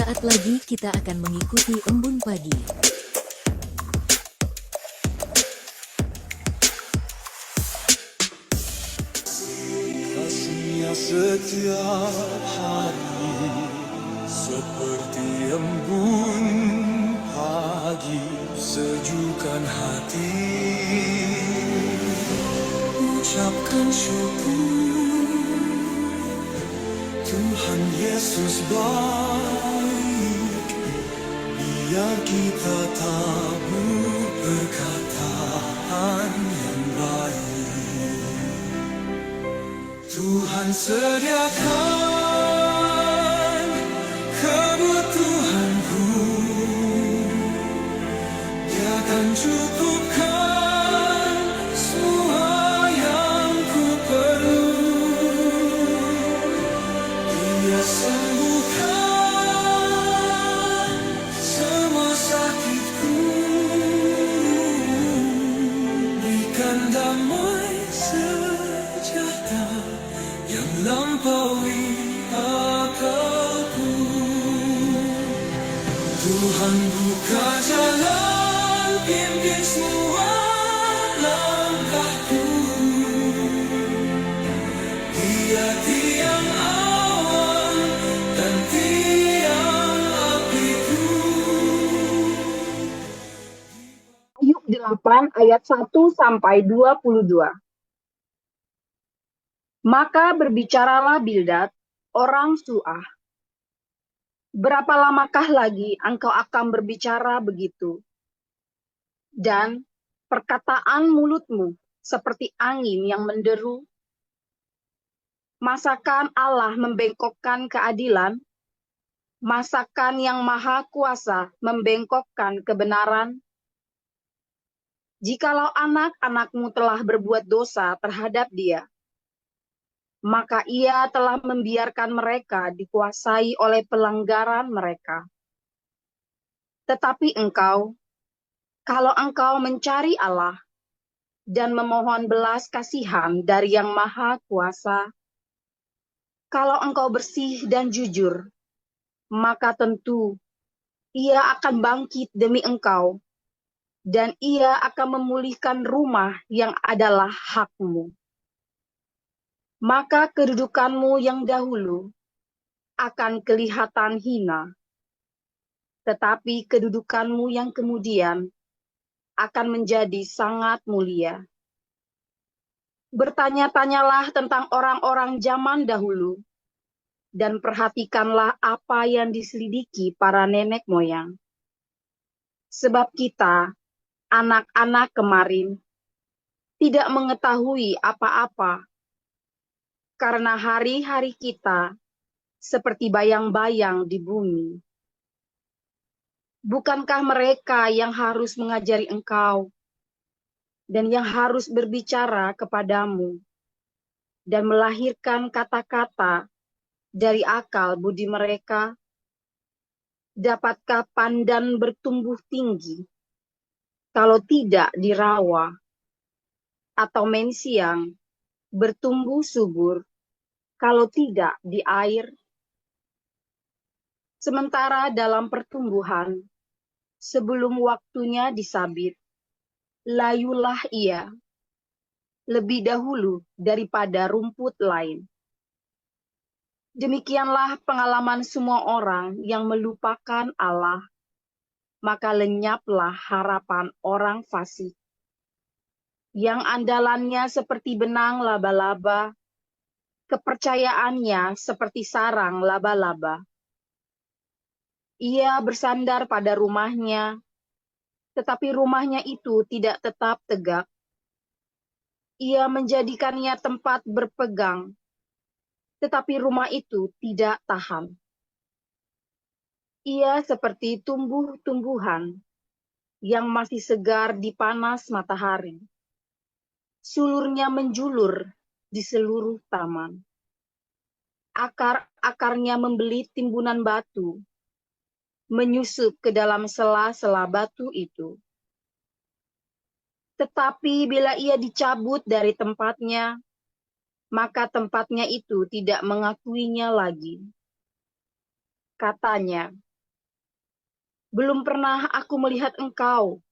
Sesaat lagi kita akan mengikuti embun pagi. Kasihnya setiap hari seperti embun pagi, sejukkan hati. Ucapkan syukur, Tuhan Yesus baik. Biar kita tabur perkataan yang baik. Tuhan sediakan kebutuhanku, Dia akan cukupkan semua yang ku perlu. Dia sembuhkan semua sakitku, berikan damai sejahtera yang lampaui akalku. Tuhan buka jalan, pimpin semua langkahku. Dia tiang awan dan tiang apiku. Ayub 8 ayat 1 sampai 22. Maka berbicaralah Bildad, orang Suah. Berapa lamakah lagi engkau akan berbicara begitu? Dan perkataan mulutmu seperti angin yang menderu. Masakan Allah membengkokkan keadilan? Masakan yang maha kuasa membengkokkan kebenaran? Jikalau anak-anakmu telah berbuat dosa terhadap dia, maka ia telah membiarkan mereka dikuasai oleh pelanggaran mereka. Tetapi engkau, kalau engkau mencari Allah dan memohon belas kasihan dari Yang Maha Kuasa, kalau engkau bersih dan jujur, maka tentu ia akan bangkit demi engkau, dan ia akan memulihkan rumah yang adalah hakmu. Maka kedudukanmu yang dahulu akan kelihatan hina, tetapi kedudukanmu yang kemudian akan menjadi sangat mulia. Bertanya-tanyalah tentang orang-orang zaman dahulu, dan perhatikanlah apa yang diselidiki para nenek moyang. Sebab kita, anak-anak kemarin, tidak mengetahui apa-apa, karena hari-hari kita seperti bayang-bayang di bumi. Bukankah mereka yang harus mengajari engkau, dan yang harus berbicara kepadamu, dan melahirkan kata-kata dari akal budi mereka? Dapatkah pandan bertumbuh tinggi kalau tidak dirawa, atau mensiang bertumbuh subur kalau tidak di air? Sementara dalam pertumbuhan, sebelum waktunya disabit, layulah ia lebih dahulu daripada rumput lain. Demikianlah pengalaman semua orang yang melupakan Allah, maka lenyaplah harapan orang fasik, yang andalannya seperti benang laba-laba, kepercayaannya seperti sarang laba-laba. Ia bersandar pada rumahnya, tetapi rumahnya itu tidak tetap tegak. Ia menjadikannya tempat berpegang, tetapi rumah itu tidak tahan. Ia seperti tumbuh-tumbuhan yang masih segar di panas matahari. Sulurnya menjulur di seluruh taman. Akar-akarnya membelit timbunan batu, menyusup ke dalam sela-sela batu itu. Tetapi bila ia dicabut dari tempatnya, maka tempatnya itu tidak mengakuinya lagi. Katanya, belum pernah aku melihat engkau.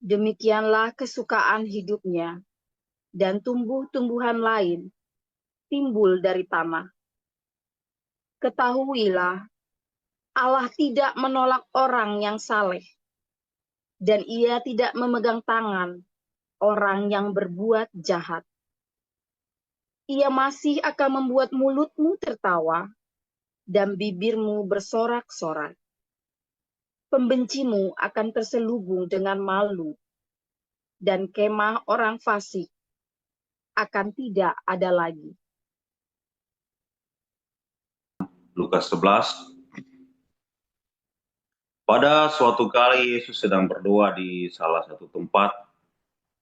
Demikianlah kesukaan hidupnya, dan tumbuh-tumbuhan lain timbul dari tanah. Ketahuilah, Allah tidak menolak orang yang saleh, dan Ia tidak memegang tangan orang yang berbuat jahat. Ia masih akan membuat mulutmu tertawa dan bibirmu bersorak-sorak. Pembencimu akan terselubung dengan malu, dan kemah orang fasik akan tidak ada lagi. Lukas 11. Pada suatu kali Yesus sedang berdoa di salah satu tempat.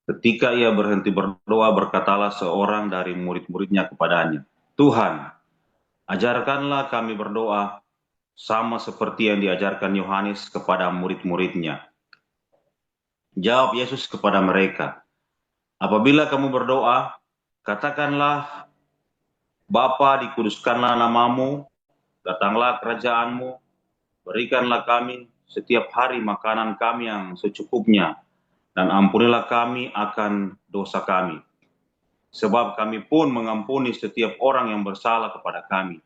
Ketika ia berhenti berdoa, berkatalah seorang dari murid-muridnya kepadanya, "Tuhan, ajarkanlah kami berdoa sama seperti yang diajarkan Yohanes kepada murid-muridnya." Jawab Yesus kepada mereka, "Apabila kamu berdoa, katakanlah, Bapa, dikuduskanlah namamu, datanglah kerajaanmu, berikanlah kami setiap hari makanan kami yang secukupnya, dan ampunilah kami akan dosa kami, sebab kami pun mengampuni setiap orang yang bersalah kepada kami.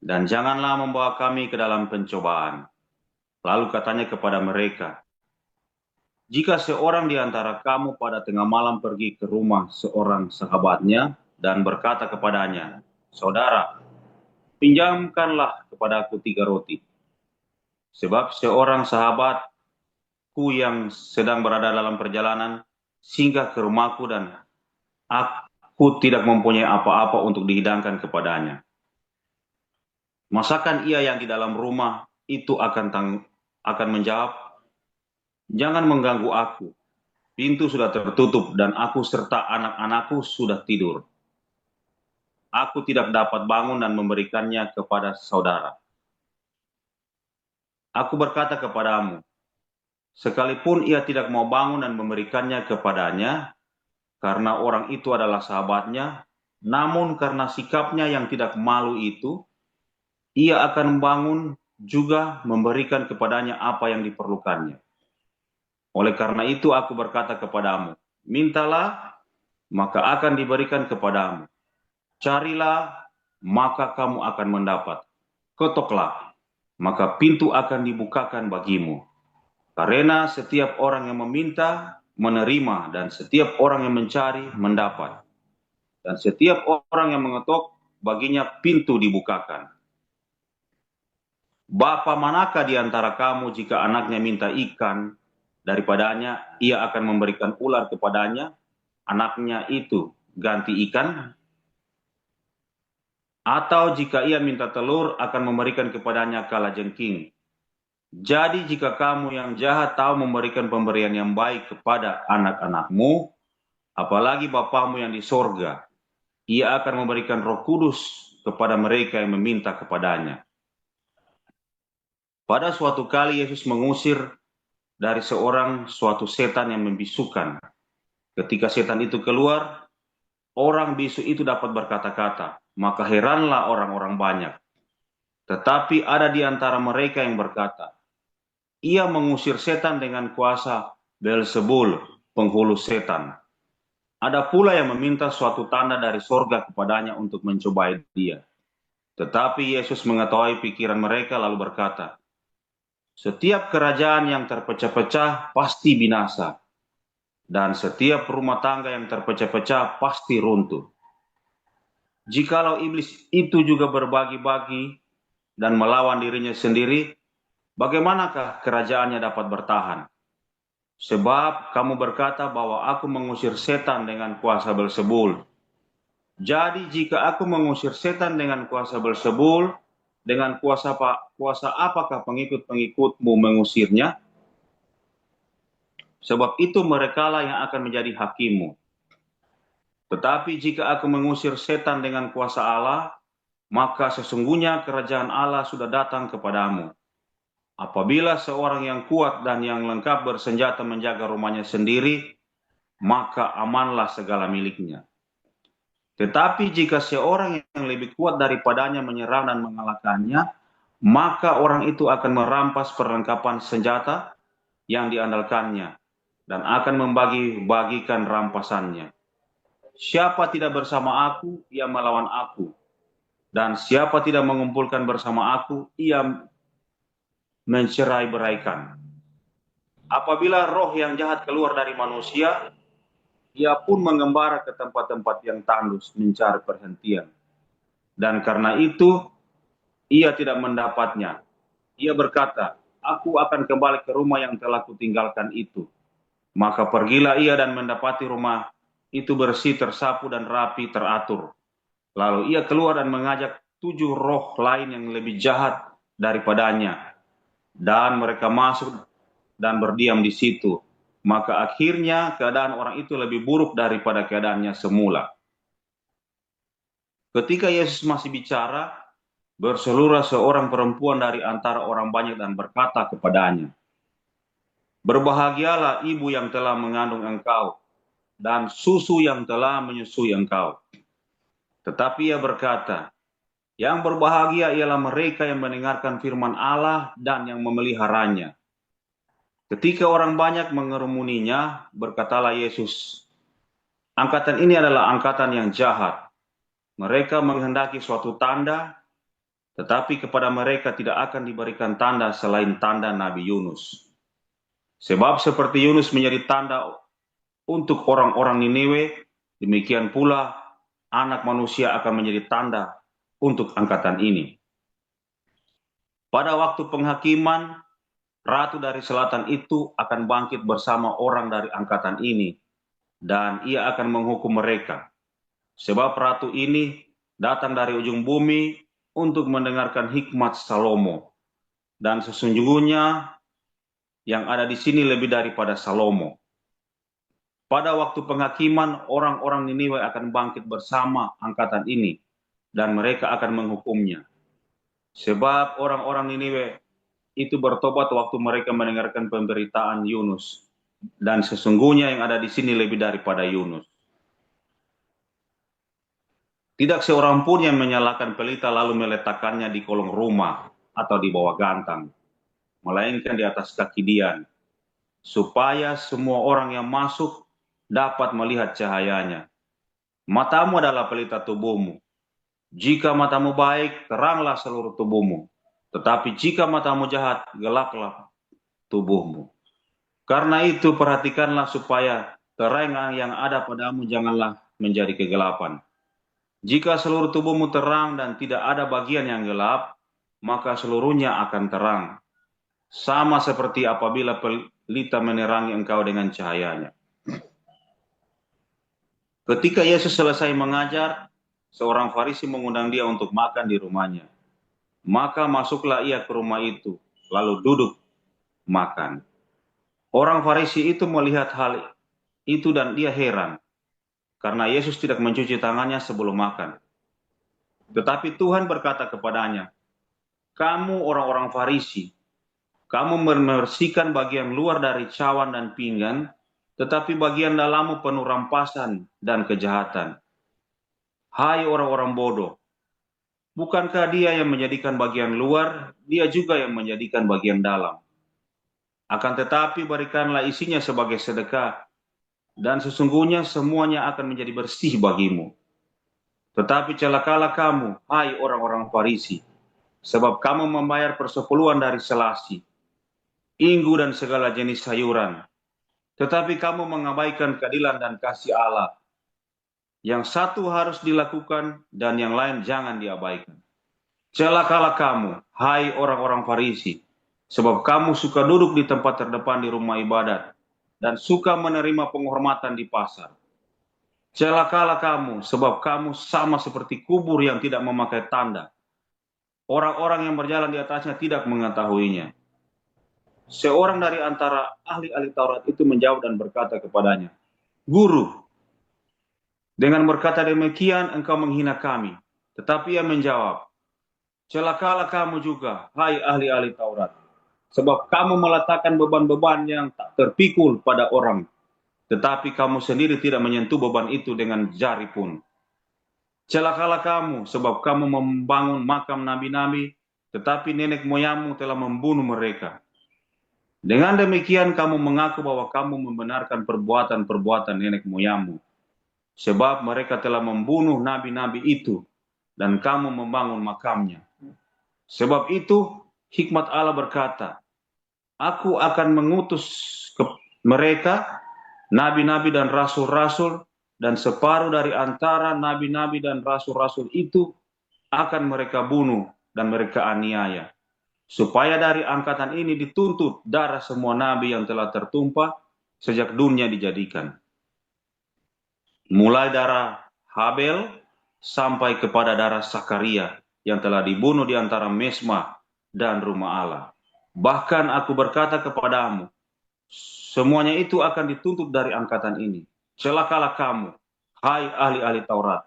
Dan janganlah membawa kami ke dalam pencobaan." Lalu katanya kepada mereka, "Jika seorang di antara kamu pada tengah malam pergi ke rumah seorang sahabatnya dan berkata kepadanya, 'Saudara, pinjamkanlah kepadaku 3 roti, sebab seorang sahabatku yang sedang berada dalam perjalanan singgah ke rumahku dan aku tidak mempunyai apa-apa untuk dihidangkan kepadanya.' Masakan ia yang di dalam rumah itu akan menjawab, 'Jangan mengganggu aku. Pintu sudah tertutup dan aku serta anak-anakku sudah tidur. Aku tidak dapat bangun dan memberikannya kepada saudara.' Aku berkata kepadamu, sekalipun ia tidak mau bangun dan memberikannya kepadanya, karena orang itu adalah sahabatnya, namun karena sikapnya yang tidak malu itu, ia akan membangun juga memberikan kepadanya apa yang diperlukannya. Oleh karena itu aku berkata kepadamu, mintalah, maka akan diberikan kepadamu. Carilah, maka kamu akan mendapat. Ketoklah, maka pintu akan dibukakan bagimu. Karena setiap orang yang meminta, menerima, dan setiap orang yang mencari, mendapat. Dan setiap orang yang mengetok, baginya pintu dibukakan. Bapa manakah di antara kamu jika anaknya minta ikan daripadanya, ia akan memberikan ular kepadanya, anaknya itu ganti ikan? Atau jika ia minta telur, akan memberikan kepadanya kalajengking? Jadi jika kamu yang jahat tahu memberikan pemberian yang baik kepada anak-anakmu, apalagi Bapamu yang di sorga, ia akan memberikan Roh Kudus kepada mereka yang meminta kepadanya." Pada suatu kali Yesus mengusir dari seorang suatu setan yang membisukan. Ketika setan itu keluar, orang bisu itu dapat berkata-kata, maka heranlah orang-orang banyak. Tetapi ada di antara mereka yang berkata, "Ia mengusir setan dengan kuasa Beelzebul, penghulu setan." Ada pula yang meminta suatu tanda dari sorga kepadanya untuk mencobai dia. Tetapi Yesus mengetahui pikiran mereka lalu berkata, "Setiap kerajaan yang terpecah-pecah pasti binasa, dan setiap rumah tangga yang terpecah-pecah pasti runtuh. Jikalau iblis itu juga berbagi-bagi dan melawan dirinya sendiri, bagaimanakah kerajaannya dapat bertahan? Sebab kamu berkata bahwa aku mengusir setan dengan kuasa Beelzebul. Jadi jika aku mengusir setan dengan kuasa Beelzebul, dengan kuasa apakah pengikut-pengikutmu mengusirnya? Sebab itu merekalah yang akan menjadi hakimmu. Tetapi jika aku mengusir setan dengan kuasa Allah, maka sesungguhnya kerajaan Allah sudah datang kepadamu. Apabila seorang yang kuat dan yang lengkap bersenjata menjaga rumahnya sendiri, maka amanlah segala miliknya. Tetapi jika seorang yang lebih kuat daripadanya menyerang dan mengalahkannya, maka orang itu akan merampas perlengkapan senjata yang diandalkannya dan akan membagi-bagikan rampasannya. Siapa tidak bersama aku, ia melawan aku. Dan siapa tidak mengumpulkan bersama aku, ia mencerai-beraikan. Apabila roh yang jahat keluar dari manusia, ia pun mengembara ke tempat-tempat yang tandus mencari perhentian. Dan karena itu, ia tidak mendapatnya. Ia berkata, aku akan kembali ke rumah yang telah kutinggalkan itu. Maka pergilah ia dan mendapati rumah itu bersih, tersapu dan rapi, teratur. Lalu ia keluar dan mengajak 7 roh lain yang lebih jahat daripadanya. Dan mereka masuk dan berdiam di situ. Maka akhirnya keadaan orang itu lebih buruk daripada keadaannya semula. Ketika Yesus masih bicara, berseluruh seorang perempuan dari antara orang banyak dan berkata kepadanya, berbahagialah ibu yang telah mengandung engkau dan susu yang telah menyusui engkau. Tetapi ia berkata, yang berbahagia ialah mereka yang mendengarkan firman Allah dan yang memeliharanya. Ketika orang banyak mengerumuninya, berkatalah Yesus, angkatan ini adalah angkatan yang jahat. Mereka menghendaki suatu tanda, tetapi kepada mereka tidak akan diberikan tanda selain tanda Nabi Yunus. Sebab seperti Yunus menjadi tanda untuk orang-orang Niniwe, demikian pula Anak Manusia akan menjadi tanda untuk angkatan ini. Pada waktu penghakiman, Ratu dari Selatan itu akan bangkit bersama orang dari angkatan ini, dan ia akan menghukum mereka. Sebab Ratu ini datang dari ujung bumi untuk mendengarkan hikmat Salomo. Dan sesungguhnya yang ada di sini lebih daripada Salomo. Pada waktu penghakiman, orang-orang Niniwe akan bangkit bersama angkatan ini, dan mereka akan menghukumnya. Sebab orang-orang Niniwe itu bertobat waktu mereka mendengarkan pemberitaan Yunus. Dan sesungguhnya yang ada di sini lebih daripada Yunus. Tidak seorang pun yang menyalakan pelita lalu meletakkannya di kolong rumah atau di bawah gantang, melainkan di atas kaki dian, supaya semua orang yang masuk dapat melihat cahayanya. Matamu adalah pelita tubuhmu. Jika matamu baik, teranglah seluruh tubuhmu. Tetapi jika matamu jahat, gelaplah tubuhmu. Karena itu perhatikanlah supaya terang yang ada padamu janganlah menjadi kegelapan. Jika seluruh tubuhmu terang dan tidak ada bagian yang gelap, maka seluruhnya akan terang. Sama seperti apabila pelita menerangi engkau dengan cahayanya. Ketika Yesus selesai mengajar, seorang Farisi mengundang dia untuk makan di rumahnya. Maka masuklah ia ke rumah itu, lalu duduk makan. Orang Farisi itu melihat hal itu dan dia heran, karena Yesus tidak mencuci tangannya sebelum makan. Tetapi Tuhan berkata kepadanya, kamu orang-orang Farisi, kamu membersihkan bagian luar dari cawan dan pinggan, tetapi bagian dalammu penuh rampasan dan kejahatan. Hai orang-orang bodoh, bukankah dia yang menjadikan bagian luar, dia juga yang menjadikan bagian dalam. Akan tetapi berikanlah isinya sebagai sedekah, dan sesungguhnya semuanya akan menjadi bersih bagimu. Tetapi celakalah kamu, hai orang-orang Farisi, sebab kamu membayar persepuluhan dari selasi, inggu dan segala jenis sayuran. Tetapi kamu mengabaikan keadilan dan kasih Allah. Yang satu harus dilakukan dan yang lain jangan diabaikan. Celakalah kamu, hai orang-orang Farisi, sebab kamu suka duduk di tempat terdepan di rumah ibadat dan suka menerima penghormatan di pasar. Celakalah kamu, sebab kamu sama seperti kubur yang tidak memakai tanda. Orang-orang yang berjalan di atasnya tidak mengetahuinya. Seorang dari antara ahli-ahli Taurat itu menjawab dan berkata kepadanya, Guru, dengan berkata demikian engkau menghina kami. Tetapi ia menjawab, celakalah kamu juga, hai ahli-ahli Taurat, sebab kamu meletakkan beban-beban yang tak terpikul pada orang, tetapi kamu sendiri tidak menyentuh beban itu dengan jari pun. Celakalah kamu, sebab kamu membangun makam nabi-nabi tetapi nenek moyangmu telah membunuh mereka. Dengan demikian kamu mengaku bahwa kamu membenarkan perbuatan-perbuatan nenek moyangmu, sebab mereka telah membunuh nabi-nabi itu, dan kamu membangun makamnya. Sebab itu hikmat Allah berkata, Aku akan mengutus ke mereka nabi-nabi dan rasul-rasul, dan separuh dari antara nabi-nabi dan rasul-rasul itu akan mereka bunuh dan mereka aniaya, supaya dari angkatan ini dituntut darah semua nabi yang telah tertumpah sejak dunia dijadikan, mulai darah Habel sampai kepada darah Sakaria yang telah dibunuh di antara Mesma dan rumah Allah. Bahkan aku berkata kepadamu, semuanya itu akan dituntut dari angkatan ini. Celakalah kamu, hai ahli-ahli Taurat,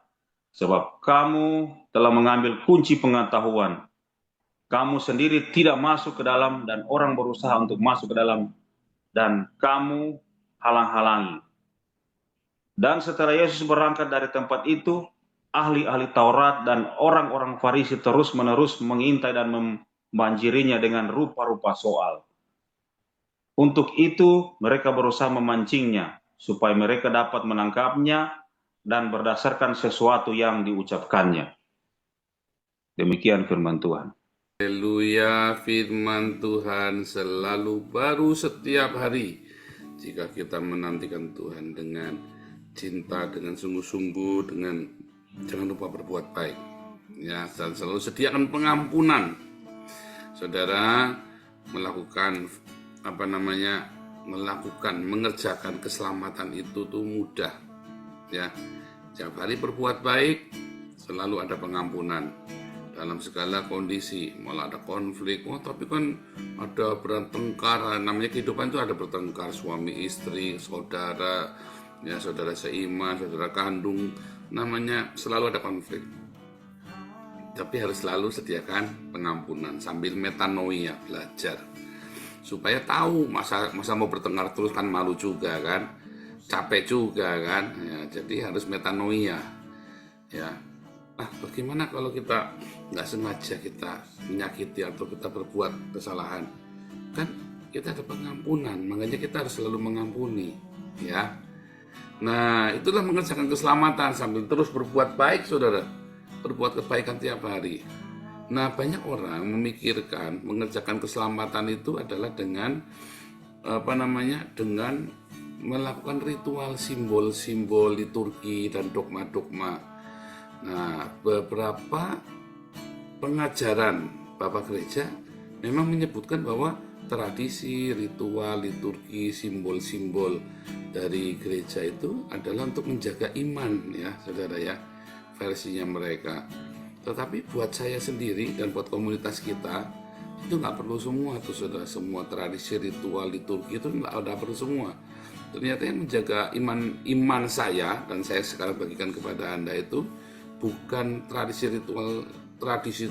sebab kamu telah mengambil kunci pengetahuan. Kamu sendiri tidak masuk ke dalam, dan orang berusaha untuk masuk ke dalam, dan kamu halang-halangi. Dan setelah Yesus berangkat dari tempat itu, ahli-ahli Taurat dan orang-orang Farisi terus-menerus mengintai dan membanjirinya dengan rupa-rupa soal. Untuk itu mereka berusaha memancingnya, supaya mereka dapat menangkapnya dan berdasarkan sesuatu yang diucapkannya. Demikian firman Tuhan. Haleluya, firman Tuhan selalu baru setiap hari. Jika kita menantikan Tuhan dengan cinta, dengan sungguh-sungguh, dengan jangan lupa berbuat baik, ya, dan selalu sediakan pengampunan. Saudara melakukan mengerjakan keselamatan itu tuh mudah, ya. Setiap hari berbuat baik, selalu ada pengampunan dalam segala kondisi. Malah ada konflik, tapi kan ada bertengkar. Namanya kehidupan itu ada bertengkar, suami istri, saudara, ya, saudara seiman, saudara kandung, namanya selalu ada konflik. Tapi harus selalu sediakan pengampunan sambil metanoia, belajar supaya tahu masa mau bertengkar terus kan malu juga kan, capek juga kan, ya, jadi harus metanoia, ya. Bagaimana kalau kita nggak sengaja kita menyakiti atau kita berbuat kesalahan, kan kita ada pengampunan, makanya kita harus selalu mengampuni, ya. Nah, itulah mengerjakan keselamatan sambil terus berbuat baik, saudara. Berbuat kebaikan tiap hari. Nah, banyak orang memikirkan mengerjakan keselamatan itu adalah dengan dengan melakukan ritual, simbol-simbol, liturgi dan dogma-dogma. Nah, beberapa pengajaran Bapak Gereja memang menyebutkan bahwa tradisi, ritual, liturgi, simbol-simbol dari gereja itu adalah untuk menjaga iman, ya, saudara, ya, versinya mereka. Tetapi buat saya sendiri dan buat komunitas kita itu nggak perlu semua tuh, saudara. Semua tradisi, ritual, liturgi itu nggak perlu semua. Ternyata yang menjaga iman saya dan saya sekarang bagikan kepada Anda itu bukan tradisi ritual, tradisi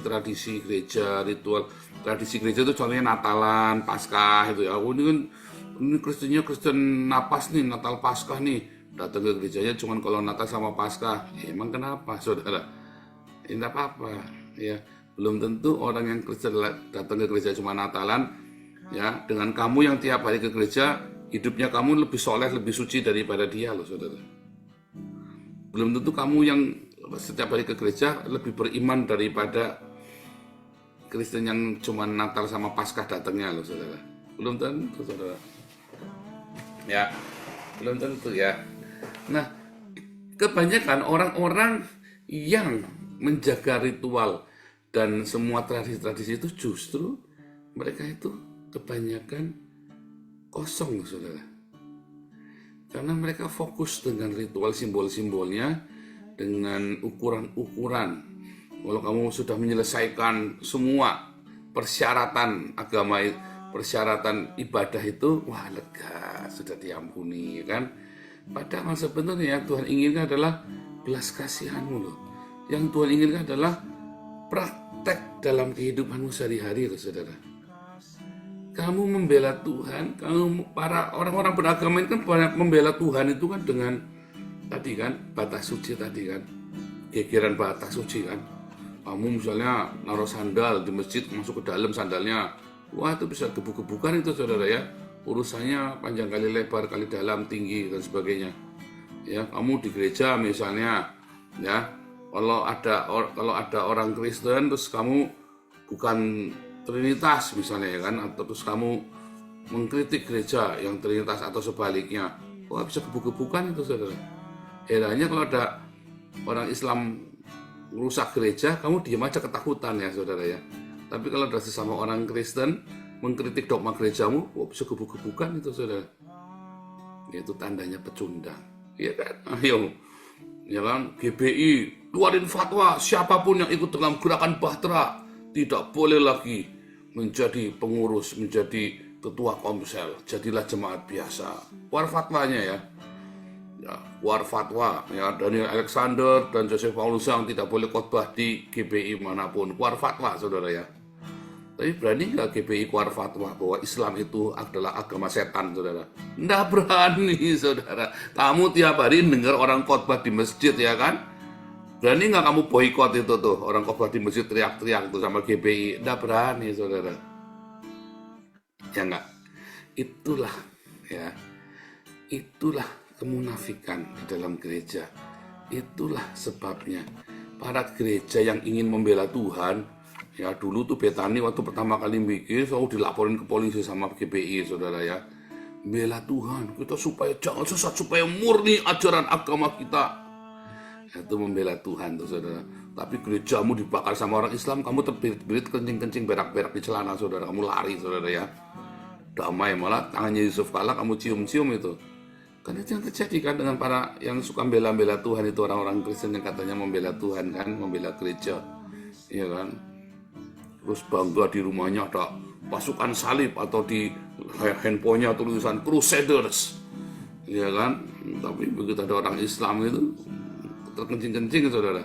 gereja, ritual tradisi gereja itu contohnya Natalan, Paskah itu, ya. Ini Kristen napas nih, Natal Paskah nih, datang ke gerejanya cuman kalau Natal sama Paskah. Emang kenapa, saudara? Tidak apa-apa, ya. Belum tentu orang yang Kristen datang ke gereja cuma Natalan, ya, dengan kamu yang tiap hari ke gereja, hidupnya kamu lebih soleh, lebih suci daripada dia, loh, saudara. Belum tentu kamu yang setiap hari ke gereja lebih beriman daripada Kristen yang cuma Natal sama Paskah datangnya, loh, saudara. Belum tentu, saudara. Ya, belum tentu, ya. Nah, kebanyakan orang-orang yang menjaga ritual dan semua tradisi-tradisi itu justru mereka itu kebanyakan kosong, saudara. Karena mereka fokus dengan ritual, simbol-simbolnya, dengan ukuran-ukuran. Kalau kamu sudah menyelesaikan semua persyaratan agama, persyaratan ibadah itu, wah, lega, sudah diampuni, kan? Padahal sebenarnya yang Tuhan inginkan adalah belas kasihanmu, loh. Yang Tuhan inginkan adalah praktek dalam kehidupanmu sehari-hari, loh, saudara. Kamu membela Tuhan, para orang-orang beragama itu kan membela Tuhan itu kan dengan tadi kan batas suci tadi kan, gegeran batas suci kan. Kamu misalnya naruh sandal di masjid, masuk ke dalam sandalnya, wah itu bisa gebuk-gebukan itu saudara ya. Urusannya panjang kali lebar kali dalam, tinggi dan sebagainya. Ya, kamu di gereja misalnya, ya, kalau ada orang Kristen terus kamu bukan Trinitas misalnya ya kan, atau terus kamu mengkritik gereja yang Trinitas atau sebaliknya, wah bisa gebuk-gebukan itu saudara. Herannya kalau ada orang Islam rusak gereja, kamu diam aja ketakutan ya saudara ya. Tapi kalau ada sesama orang Kristen mengkritik dogma gerejamu, wah bisa gebuk-gebukan itu saudara. Itu tandanya pecundang, ya kan? Ayo, ya kan? GBI keluarin fatwa, siapapun yang ikut dalam gerakan Bahtera tidak boleh lagi menjadi pengurus, menjadi ketua komsel, jadilah jemaat biasa. Keluar fatwanya ya. Ya, keluar fatwa ya, Daniel Alexander dan Joseph Paulus yang tidak boleh khotbah di GBI manapun. Keluar fatwa saudara ya. Tapi berani nggak GBI keluar fatwa bahwa Islam itu adalah agama setan saudara? Nggak berani saudara. Kamu tiap hari dengar orang khotbah di masjid ya kan? Berani nggak kamu boikot itu tuh, orang khotbah di masjid teriak-teriak tuh sama GBI? Nggak berani saudara. Ya nggak? Itulah ya. Itulah kemunafikan di dalam gereja. Itulah sebabnya para gereja yang ingin membela Tuhan, ya dulu tuh Betani waktu pertama kali bikin selalu dilaporin ke polisi sama GBI saudara ya. Bela Tuhan, kita supaya jangan sesat, supaya murni ajaran agama kita. Itu membela Tuhan tuh saudara. Tapi gerejamu dibakar sama orang Islam, kamu terbirit-birit kencing-kencing berak-berak di celana saudara, kamu lari saudara ya. Damai, malah tangannya Yusuf Kala kamu cium-cium itu. Kan itu yang terjadi kan dengan para yang suka bela-bela Tuhan itu, orang-orang Kristen yang katanya membela Tuhan kan, membela gereja, ya kan. Terus bangga di rumahnya ada pasukan salib atau di handphonenya tulisan Crusaders, ya kan. Tapi begitu ada orang Islam itu terkencing-kencing saudara,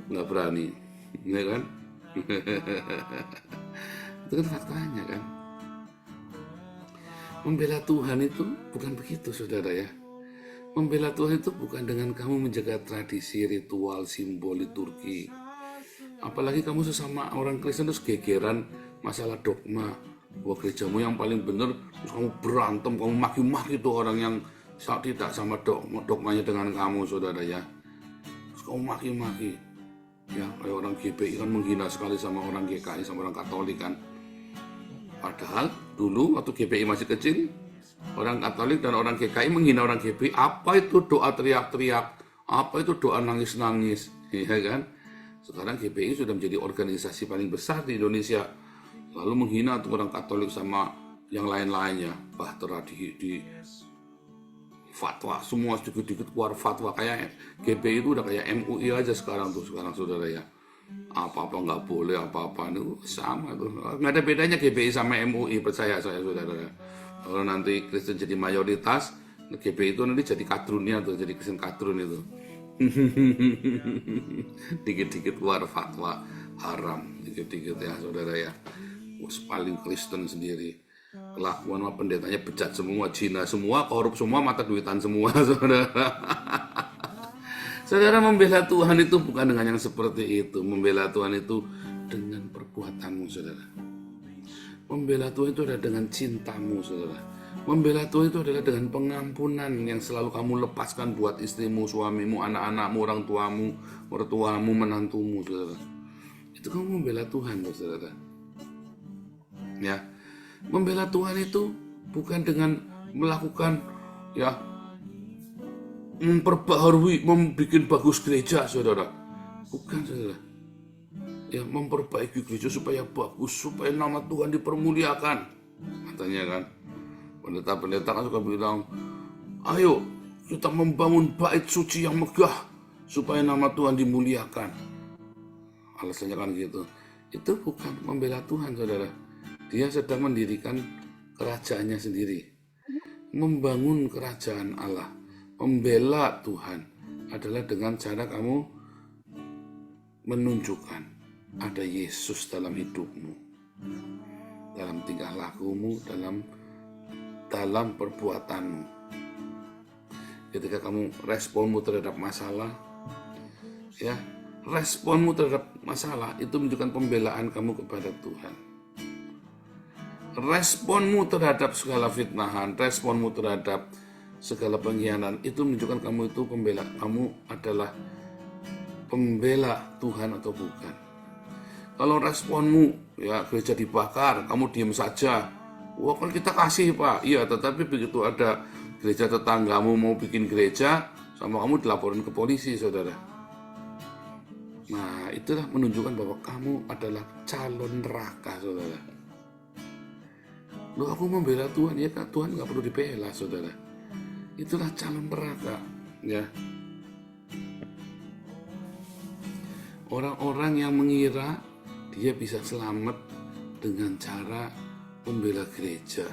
nggak berani, ya kan. Itu kan faktanya kan. Membela Tuhan itu bukan begitu saudara ya. Membela Tuhan itu bukan dengan kamu menjaga tradisi, ritual, simbol, liturgi. Apalagi kamu sesama orang Kristen terus gegeran masalah dogma. Bahwa gerejamu yang paling benar, terus kamu berantem, kamu maki-maki tuh orang yang tidak sama dogmanya dengan kamu saudara ya. Terus kamu maki-maki. Ya, kayak orang GBI kan menghina sekali sama orang GKI, sama orang Katolik kan. Padahal dulu waktu GBI masih kecil, orang Katolik dan orang GKI menghina orang GBI. Apa itu doa teriak-teriak? Apa itu doa nangis-nangis? Ya kan? Sekarang GBI sudah menjadi organisasi paling besar di Indonesia. Lalu menghina tuh orang Katolik sama yang lain-lainnya. Bahtera di fatwa, semua sedikit-sedikit keluar fatwa. Kayak GBI itu udah kayak MUI aja sekarang saudara ya. Apa-apa nggak boleh, apa-apa itu sama tuh, nggak ada bedanya GBI sama MUI, percaya saya saudara. Kalau nanti Kristen jadi mayoritas, GBI itu nanti jadi kadrunnya tuh, jadi Kristen kadrun itu. Dikit-dikit keluar fatwa haram, dikit-dikit ya saudara ya. Paling Kristen sendiri. Kelakuan pendetanya bejat semua, Cina semua, korup semua, mata duitan semua saudara. Saudara, membela Tuhan itu bukan dengan yang seperti itu. Membela Tuhan itu dengan perbuatanmu, saudara. Membela Tuhan itu adalah dengan cintamu, saudara. Membela Tuhan itu adalah dengan pengampunan yang selalu kamu lepaskan buat istrimu, suamimu, anak-anakmu, orang tuamu, mertuamu, menantumu, saudara. Itu kamu membela Tuhan, saudara. Ya, membela Tuhan itu bukan dengan melakukan memperbaharui, membuat bagus gereja, saudara. Bukan, saudara. Ya, memperbaiki gereja supaya bagus, supaya nama Tuhan dipermuliakan. Katanya kan, pendeta-pendeta kan suka bilang, ayo kita membangun bait suci yang megah supaya nama Tuhan dimuliakan. Alasannya kan gitu. Itu bukan membela Tuhan, saudara. Dia sedang mendirikan kerajaannya sendiri, membangun kerajaan Allah. Membela Tuhan adalah dengan cara kamu menunjukkan ada Yesus dalam hidupmu, dalam tingkah lakumu, dalam perbuatanmu. Ketika kamu responmu terhadap masalah, ya responmu terhadap masalah itu menunjukkan pembelaan kamu kepada Tuhan. Responmu terhadap segala fitnahan, responmu terhadap segala pengkhianatan itu menunjukkan kamu adalah pembela Tuhan atau bukan. Kalau responmu, ya gereja dibakar, kamu diam saja. Wah, kan kita kasih Pak. Iya, tetapi begitu ada gereja tetanggamu mau bikin gereja, sama kamu dilaporin ke polisi, saudara. Nah, itulah menunjukkan bahwa kamu adalah calon neraka, saudara. Loh, aku membela Tuhan, ya kan Tuhan nggak perlu dibela, saudara. Itulah calon neraka, ya. Orang-orang yang mengira dia bisa selamat dengan cara membela gereja,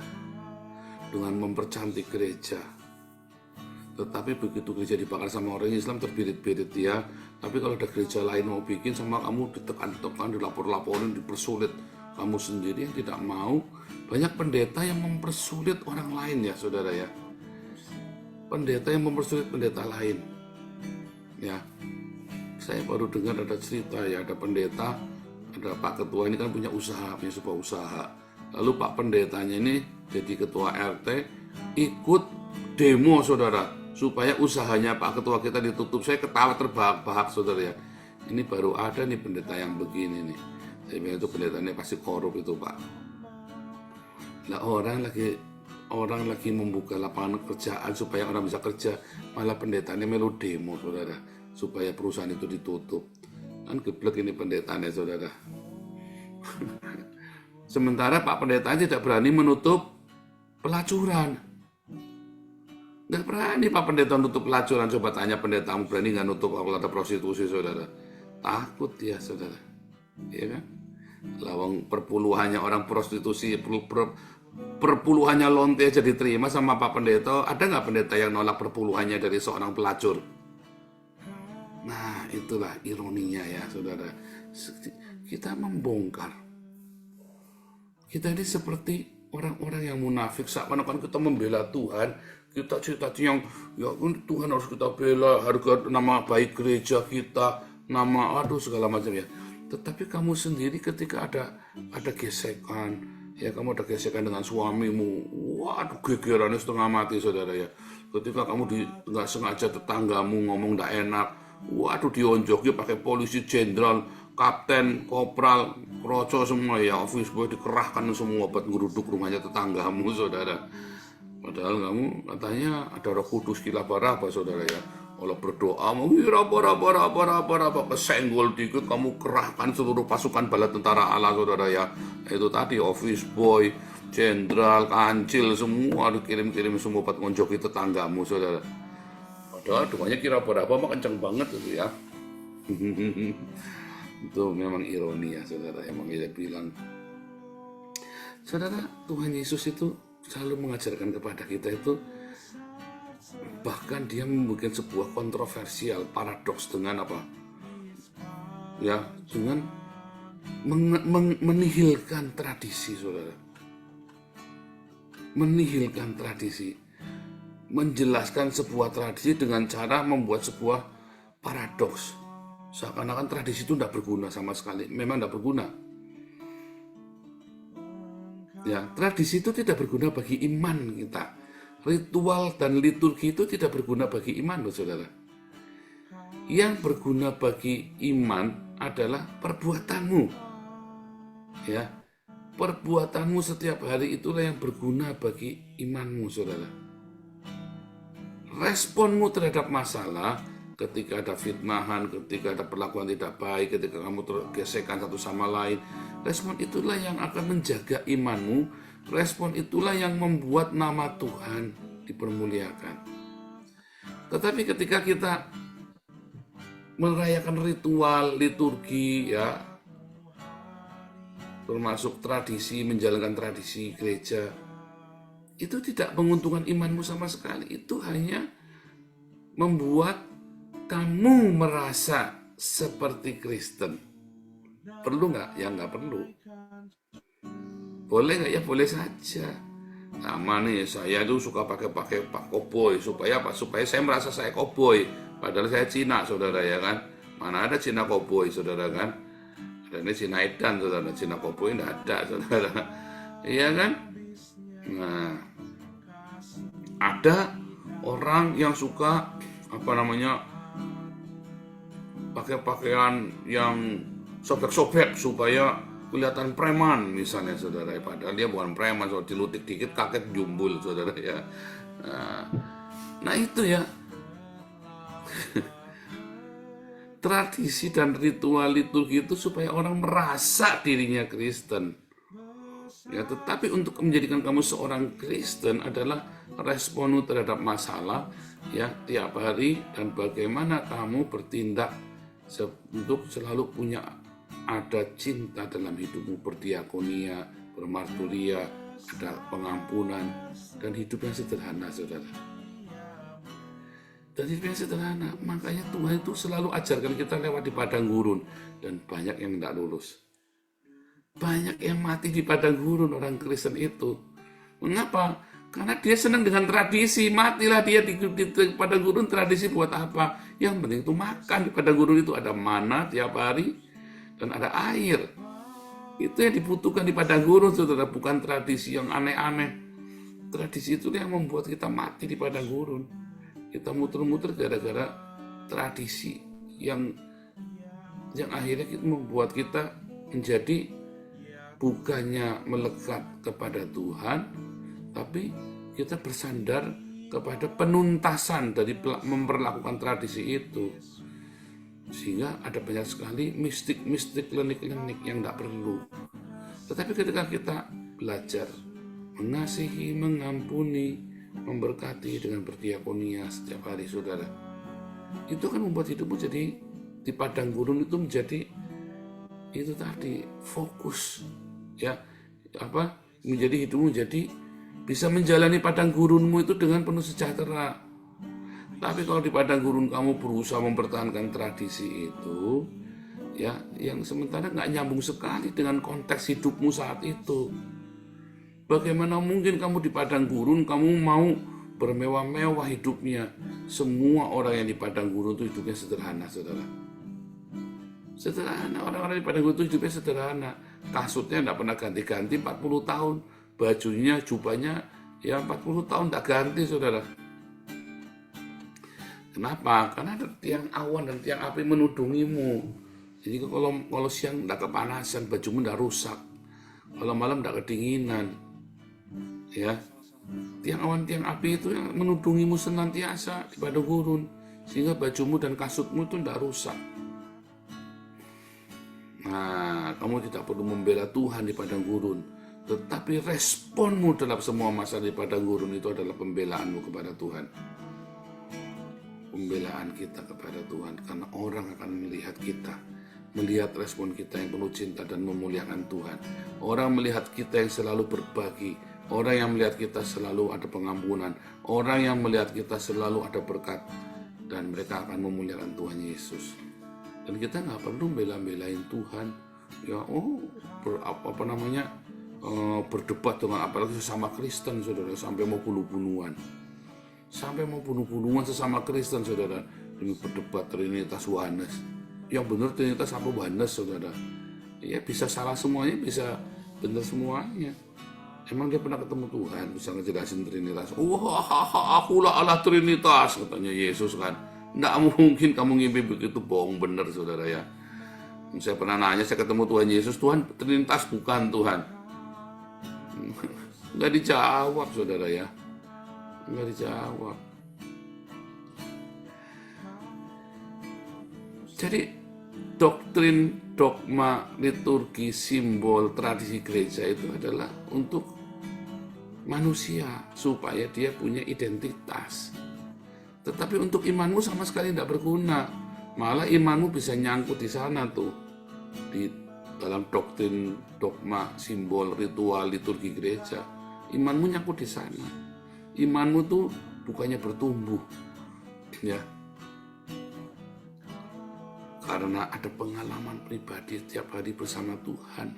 dengan mempercantik gereja. Tetapi begitu gereja dibakar sama orang Islam terbirit-birit dia. Tapi kalau ada gereja lain mau bikin sama kamu ditekan-tekan, dilapor-laporin, dipersulit. Kamu sendiri yang tidak mau. Banyak pendeta yang mempersulit orang lain ya saudara ya. Pendeta yang mempersulit pendeta lain. Ya. Saya baru dengar ada cerita ya, ada pendeta, ada Pak Ketua ini kan punya usaha, punya sebuah usaha. Lalu Pak Pendetanya ini jadi Ketua RT ikut demo saudara, supaya usahanya Pak Ketua kita ditutup. Saya ketawa terbahak-bahak saudara ya. Ini baru ada nih pendeta yang begini nih. Saya bilang itu pendetanya pasti korup itu Pak. Nah orang lagi membuka lapangan kerjaan supaya orang bisa kerja, malah pendetanya melu demo saudara, supaya perusahaan itu ditutup. Kan geblek ini pendetanya saudara. Sementara Pak Pendeta tidak berani menutup pelacuran. Nggak berani Pak Pendeta nutup pelacuran. Coba tanya pendetamu, berani nggak nutup kalau ada prostitusi saudara? Takut dia saudara. Iya kan? Lawang perpuluhannya orang prostitusi, perpuluhannya lonte aja diterima sama Pak Pendeta. Ada nggak pendeta yang nolak perpuluhannya dari seorang pelacur? Nah itulah ironinya ya saudara. Kita membongkar. Kita ini seperti orang-orang yang munafik. Seakan-akan kita membela Tuhan. Kita cerita yang ya Tuhan harus kita bela, harga nama baik gereja kita, nama segala macam ya. Tetapi kamu sendiri ketika ada gesekan, ya kamu ada gesekan dengan suamimu, waduh gegerannya setengah mati saudara ya. Ketika kamu nggak sengaja tetanggamu ngomong nggak enak, waduh dionjoknya pakai polisi jenderal, kapten, kopral, kroco semua ya, office boy dikerahkan semua buat ngeruduk rumahnya tetanggamu saudara. Padahal kamu katanya ada Roh Kudus kilapa-rapa saudara ya. Allah berdoa, rapa, kesenggol dikit, kamu kerahkan seluruh pasukan bala tentara Allah saudara ya. Itu tadi office boy, jenderal, kancil semua dikirim-kirim semua buat ngonjoki tetanggamu saudara. Padahal doanya kira-kira mah kenceng banget itu ya. Itu memang ironi ya saudara, emang dia bilang. Saudara, Tuhan Yesus itu selalu mengajarkan kepada kita itu, bahkan dia membuat sebuah kontroversial, paradoks dengan apa? Ya, dengan menihilkan tradisi saudara. Menihilkan tradisi. Menjelaskan sebuah tradisi dengan cara membuat sebuah paradoks. Seakan-akan tradisi itu tidak berguna sama sekali. Memang tidak berguna. Ya, tradisi itu tidak berguna bagi iman kita. Ritual dan liturgi itu tidak berguna bagi iman, loh, saudara. Yang berguna bagi iman adalah perbuatanmu. Ya, perbuatanmu setiap hari itulah yang berguna bagi imanmu, saudara. Responmu terhadap masalah, ketika ada fitnahan, ketika ada perlakuan tidak baik, ketika kamu tergesekan satu sama lain, respon itulah yang akan menjaga imanmu. Respon itulah yang membuat nama Tuhan dipermuliakan. Tetapi ketika kita merayakan ritual, liturgi, ya, termasuk tradisi, menjalankan tradisi gereja, itu tidak menguntungkan imanmu sama sekali. Itu hanya membuat kamu merasa seperti Kristen. Perlu nggak? Ya nggak perlu. Boleh nggak? Ya boleh saja. Sama nih, saya tuh suka pakai pak koboi. Supaya apa? Supaya saya merasa saya koboi. Padahal saya Cina, saudara ya kan. Mana ada Cina koboi, saudara kan? Adanya Cina edan, saudara. Cina koboi tidak ada, saudara. Iya kan? Nah, ada orang yang suka pakai pakaian yang sobek-sobek supaya kelihatan preman misalnya, saudara. Padahal dia bukan preman, so dilutik dikit kaget jumbul, saudara ya. Nah itu ya. Tradisi dan ritual liturgi itu supaya orang merasa dirinya Kristen. Ya, tetapi untuk menjadikan kamu seorang Kristen adalah responmu terhadap masalah ya tiap hari, dan bagaimana kamu bertindak untuk selalu punya ada cinta dalam hidupmu, berdiakonia, bermarturia, ada pengampunan, dan hidup yang sederhana, saudara. Dan hidup yang sederhana, makanya Tuhan itu selalu ajarkan kita lewat di padang gurun, dan banyak yang tidak lulus. Banyak yang mati di padang gurun orang Kristen itu. Mengapa? Karena dia senang dengan tradisi. Matilah dia di padang gurun, tradisi buat apa? Yang penting itu makan. Di padang gurun itu ada mana tiap hari, dan ada air. Itu yang dibutuhkan di padang gurun, saudara, bukan tradisi yang aneh-aneh. Tradisi itu yang membuat kita mati di padang gurun. Kita muter-muter gara-gara tradisi yang akhirnya membuat kita menjadi bukannya melekat kepada Tuhan, tapi kita bersandar kepada penuntasan dari memperlakukan tradisi itu. Sehingga ada banyak sekali mistik-mistik, klinik-klinik yang tidak perlu. Tetapi ketika kita belajar mengasihi, mengampuni, memberkati dengan berdiakonia setiap hari, saudara, itu kan membuat hidupmu jadi di padang gurun itu menjadi itu tadi fokus, ya menjadi hidupmu jadi bisa menjalani padang gurunmu itu dengan penuh sejahtera. Tapi kalau di padang gurun kamu berusaha mempertahankan tradisi itu, ya yang sementara nggak nyambung sekali dengan konteks hidupmu saat itu. Bagaimana mungkin kamu di padang gurun, kamu mau bermewah-mewah hidupnya? Semua orang yang di padang gurun itu hidupnya sederhana, saudara. Sederhana, orang-orang di padang gurun itu hidupnya sederhana. Kasutnya tidak pernah ganti-ganti 40 tahun. Bajunya, jubahnya, ya 40 tahun tak ganti, saudara. Kenapa? Karena ada tiang awan dan tiang api menudungimu. Jadi kalau siang tidak kepanasan, bajumu tidak rusak. Kalau malam tidak kedinginan. Ya, tiang awan, tiang api itu yang menudungimu senantiasa di padang gurun, sehingga bajumu dan kasutmu itu tidak rusak. Nah, kamu tidak perlu membela Tuhan di padang gurun, tetapi responmu dalam semua masa di padang gurun itu adalah pembelaanmu kepada Tuhan. Pembelaan kita kepada Tuhan, karena orang akan melihat kita, melihat respon kita yang penuh cinta dan memuliakan Tuhan. Orang melihat kita yang selalu berbagi, orang yang melihat kita selalu ada pengampunan, orang yang melihat kita selalu ada berkat, dan mereka akan memuliakan Tuhan Yesus. Dan kita nggak perlu bela-belain Tuhan, ya berdebat dengan apalagi sesama Kristen, saudara, sampai mau bunuh-bunuhan. Sampai mau bunuh-bunuhan sesama Kristen, saudara, demi berdebat Trinitas Yohanes. Yang benar Trinitas apa Yohanes, saudara? Ya bisa salah semuanya, bisa benar semuanya. Emang dia pernah ketemu Tuhan, bisa ngejelasin Trinitas? Akulah Allah Trinitas, katanya Yesus kan. Nggak mungkin kamu ngimpi begitu, bohong bener, saudara ya. Saya pernah nanya, saya ketemu Tuhan Yesus, Tuhan Trinitas bukan Tuhan. Nggak dijawab, saudara ya. Nggak dijawab. Jadi doktrin, dogma, liturgi, simbol, tradisi gereja itu adalah untuk manusia supaya dia punya identitas. Tetapi untuk imanmu sama sekali tidak berguna. Malah imanmu bisa nyangkut di sana tuh, di dalam doktrin, dogma, simbol, ritual, liturgi gereja. Imanmu nyangkut di sana. Imanmu tuh bukannya bertumbuh, ya. Karena ada pengalaman pribadi tiap hari bersama Tuhan.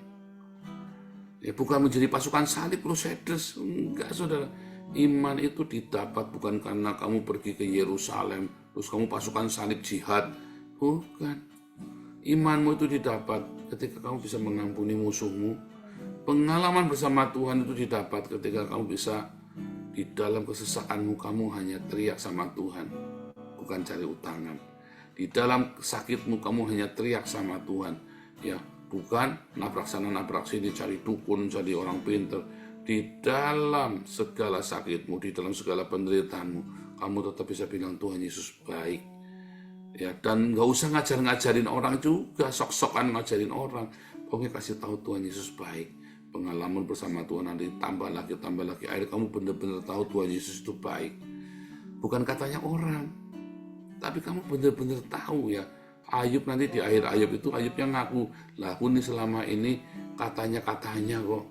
Ya, bukan menjadi pasukan salib crusaders, enggak, saudara. Iman itu didapat bukan karena kamu pergi ke Yerusalem, terus kamu pasukan salib jihad. Bukan. Imanmu itu didapat ketika kamu bisa mengampuni musuhmu. Pengalaman bersama Tuhan itu didapat ketika kamu bisa di dalam kesesakanmu kamu hanya teriak sama Tuhan, bukan cari utangan. Di dalam sakitmu kamu hanya teriak sama Tuhan, ya, bukan nabrak sana nabrak sini cari dukun, cari orang pinter. Di dalam segala sakitmu, di dalam segala penderitaanmu, kamu tetap bisa bilang Tuhan Yesus baik. Ya, dan nggak usah ngajarin orang juga, sok-sokan ngajarin orang. Pokoknya kasih tahu Tuhan Yesus baik. Pengalaman bersama Tuhan nanti tambah lagi. Akhirnya kamu benar-benar tahu Tuhan Yesus itu baik. Bukan katanya orang, tapi kamu benar-benar tahu ya. Ayub nanti di akhir Ayub itu Ayubnya ngaku, lah aku nih selama ini katanya kok.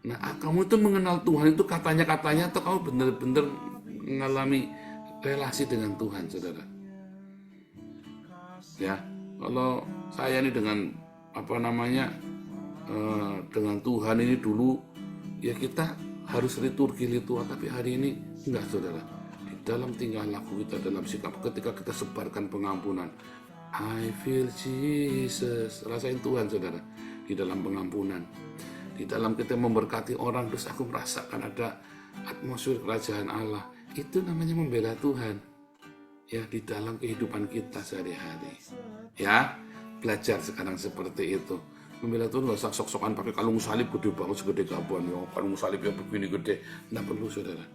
Nah, kamu itu mengenal Tuhan itu katanya atau kamu benar-benar mengalami relasi dengan Tuhan, saudara? Ya, kalau saya ini dengan dengan Tuhan ini dulu, ya kita harus liturgi, tapi hari ini enggak, saudara. Di dalam tingkah laku kita, dalam sikap, ketika kita sebarkan pengampunan, I feel Jesus, rasain Tuhan, saudara, di dalam pengampunan. Di dalam kita memberkati orang, terus aku merasakan ada atmosfer kerajaan Allah. Itu namanya membela Tuhan. Ya, di dalam kehidupan kita sehari-hari. Ya, belajar sekarang seperti itu. Membela Tuhan gak usah sok-sokan pakai kalung salib gede banget, segede gabuan. Ya, kalung salibnya begini gede. Nggak perlu, saudara.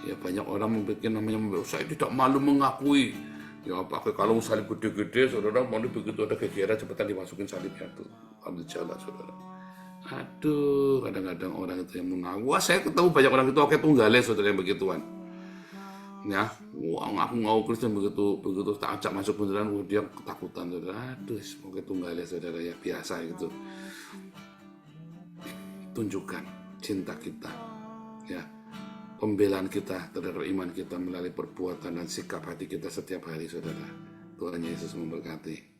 Ya, banyak orang membuat namanya membela. Saya tidak malu mengakui. Ya, pakai kalung salib gede-gede, saudara. Mau begitu ada gegeran, cepetan dimasukin salibnya tuh. Ambil jalan, saudara. Aduh, kadang-kadang orang itu yang mengaku. Wah, saya ketemu banyak orang itu oke tunggale, saudara, yang begituan. Ya, wah, aku mau Kristen begitu tak ajak masuk beneran, dia ketakutan, saudara. Aduh, oke tunggale, saudara, ya biasa gitu. Tunjukkan cinta kita, ya, pembelaan kita terhadap iman kita melalui perbuatan dan sikap hati kita setiap hari, saudara. Tuhan Yesus memberkati.